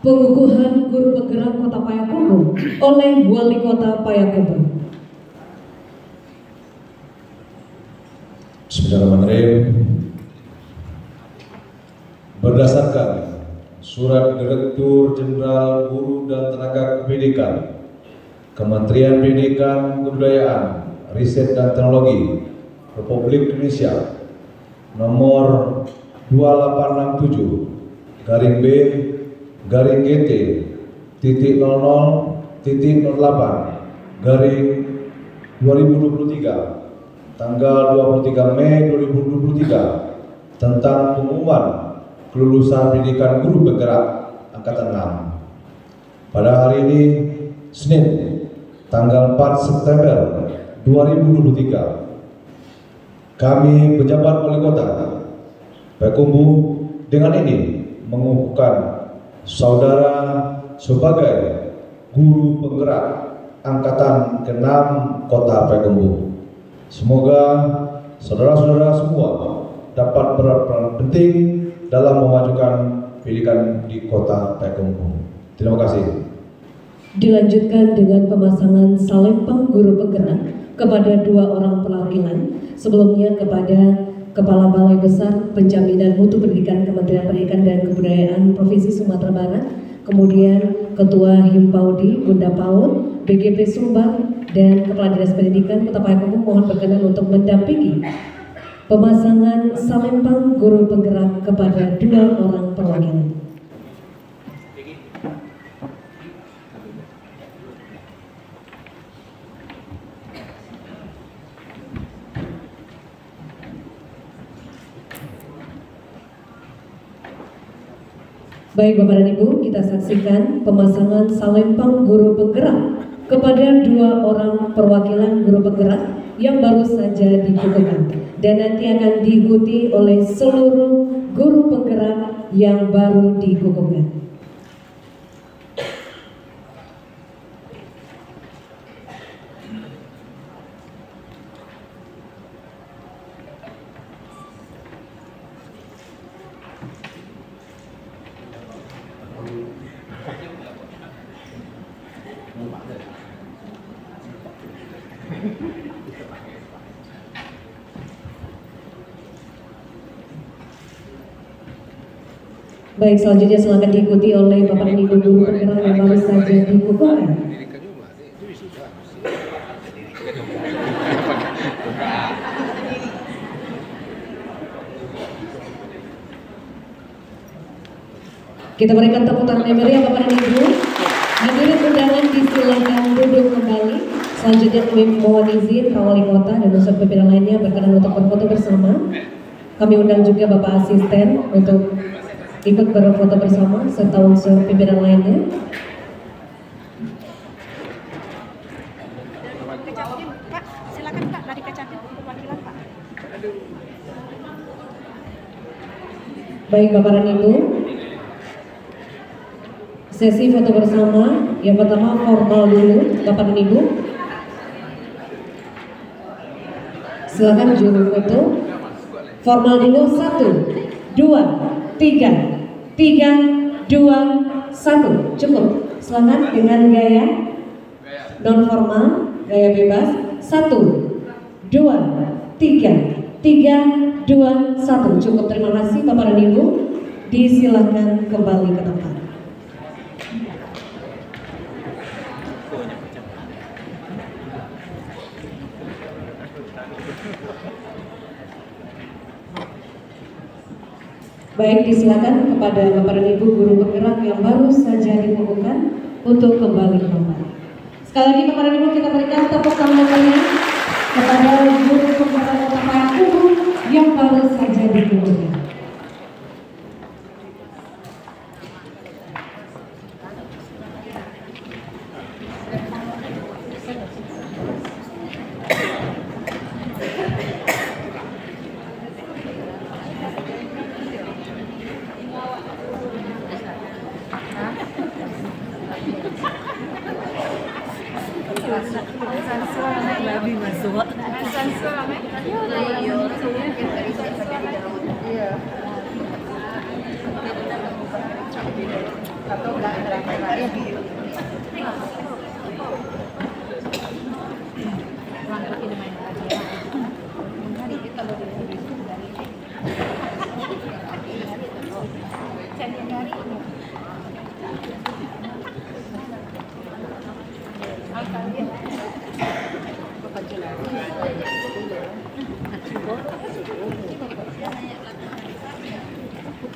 pengukuhan guru penggerak Kota Payakumbuh oleh Wali Kota Payakumbuh. Bismillahirrahmanirrahim. Berdasarkan Surat Direktur Jenderal Guru dan Tenaga Kependidikan Kementerian Pendidikan, Kebudayaan, Riset dan Teknologi Republik Indonesia nomor 2867 garing B garing GT titik 00 titik 08 garing 2023 tanggal 23 Mei 2023 tentang pengumuman kelulusan pendidikan guru penggerak angkatan 6. Pada hari ini Senin tanggal 4 September 2023 kami pejabat wali kota Payakumbuh dengan ini mengukuhkan saudara sebagai guru penggerak angkatan ke-6 Kota Payakumbuh. Semoga saudara-saudara semua dapat berperan penting dalam memajukan pendidikan di Kota Payakumbuh. Terima kasih. Dilanjutkan dengan pemasangan salempang guru penggerak kepada 2 orang perwakilan, sebelumnya kepada Kepala Balai Besar Penjaminan Mutu Pendidikan Kementerian Pendidikan dan Kebudayaan Provinsi Sumatera Barat, kemudian Ketua Himpaudi Bunda PAUD, BGP Sumbar, dan Kepala Dinas Pendidikan Kota Payakumbuh mohon berkenan untuk mendampingi pemasangan salempang guru penggerak kepada 2 orang perwakilan. Baik Bapak dan Ibu, kita saksikan pemasangan salempang guru penggerak kepada 2 orang perwakilan guru penggerak yang baru saja dikukuhkan dan nanti akan diikuti oleh seluruh guru penggerak yang baru dikukuhkan. Baik, selanjutnya silakan diikuti oleh Bapak dan Ibu guru penggerak yang baru saja dikukuhkan. Kita berikan tepuk tangan yang meriah Bapak dan Ibu. Hadirin undangan disilakan duduk kembali. Selanjutnya kami mohon izin Pak Wali Kota dan unsur pimpinan lainnya berkenan untuk berfoto bersama. Kami undang juga Bapak Asisten untuk ikut berfoto bersama serta unsur pimpinan lainnya. Pak, silakan Pak, dari Kecapin perwakilan Pak. Baik Bapak dan Ibu, sesi foto bersama yang pertama formal dulu Bapak dan Ibu. Silakan juru foto. Formal dulu 1, 2, 3, 3, 2, 1. Cukup. Silakan dengan gaya non formal, gaya bebas. 1, 2, 3, 3, 2, 1. Cukup. Terima kasih Bapak dan Ibu. Disilakan kembali ke tempat. Baik, disilakan kepada Bapak dan Ibu guru penggerak yang baru saja dikukuhkan untuk kembali ke tempat. Sekali lagi Bapak dan Ibu, kita berikan tepuk tangan kepada guru penggerak Kota Payakumbuh yang baru saja dikukuhkan. Atau enggak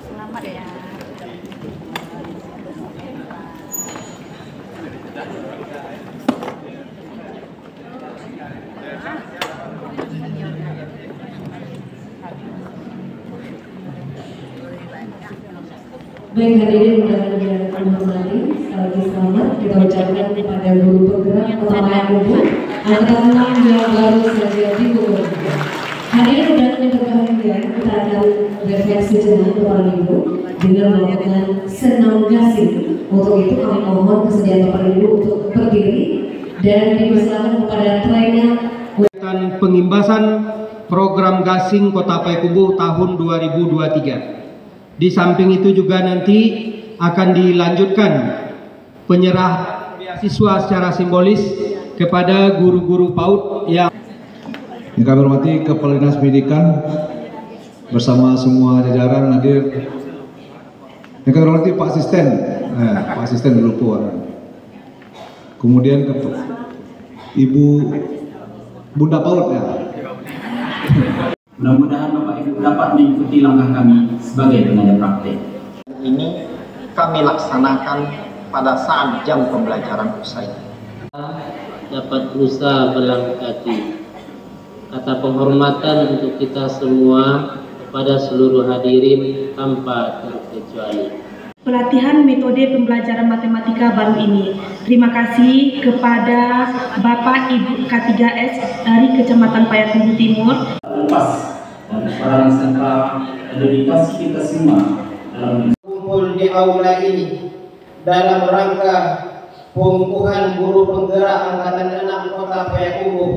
Selamat ya. Baik hadirin undangan yang kami hormati, sekali lagi selamat kita ucapkan kepada guru penggerak Kota Payakumbuh angkatan yang baru saja diumumkan. Hadirin undangan yang berbahagia, kita akan refleksi sejenak Bapak Ibu dengan melakukan senam gasing. Untuk itu kami mohon kesediaan Bapak Ibu untuk berdiri dan dipersilakan kepada trainer pengimbasan program gasing Kota Payakumbuh tahun 2023. Di samping itu juga nanti akan dilanjutkan penyerahan beasiswa secara simbolis kepada guru-guru PAUD yang kami hormati Kepala Dinas Pendidikan bersama semua jajaran hadir. Yang kami hormati Pak Asisten, Pak Asisten dulu kemudian Ibu Bunda PAUD ya. Mudah-mudahan Bapak Ibu dapat mengikuti langkah kami sebagai tenaga praktek. Ini kami laksanakan pada saat jam pembelajaran usai. Dapat berusaha berlangkah kata penghormatan untuk kita semua kepada seluruh hadirin tanpa terkecuali. Pelatihan metode pembelajaran matematika baru ini. Terima kasih kepada Bapak Ibu K3S dari Kecamatan Payakumbuh Timur. Lepas dan peran serta dedikasi kita semua dalam Kumpul di aula ini dalam rangka pengukuhan guru penggerak Angkatan 6 Kota Payakumbuh